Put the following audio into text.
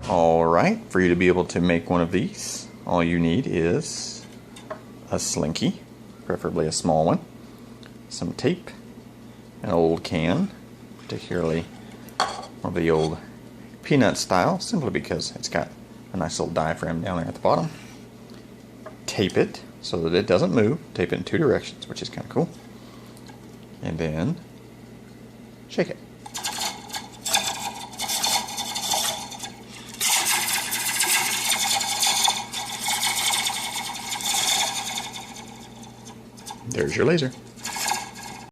Alright, for you to be able to make one of these, all you need is a slinky, preferably a small one, some tape, an old can, particularly one of the old peanut style, simply because it's got a nice little diaphragm down there at the bottom. Tape it so that it doesn't move. Tape it in 2 directions, which is kind of cool. And then shake it. There's your laser.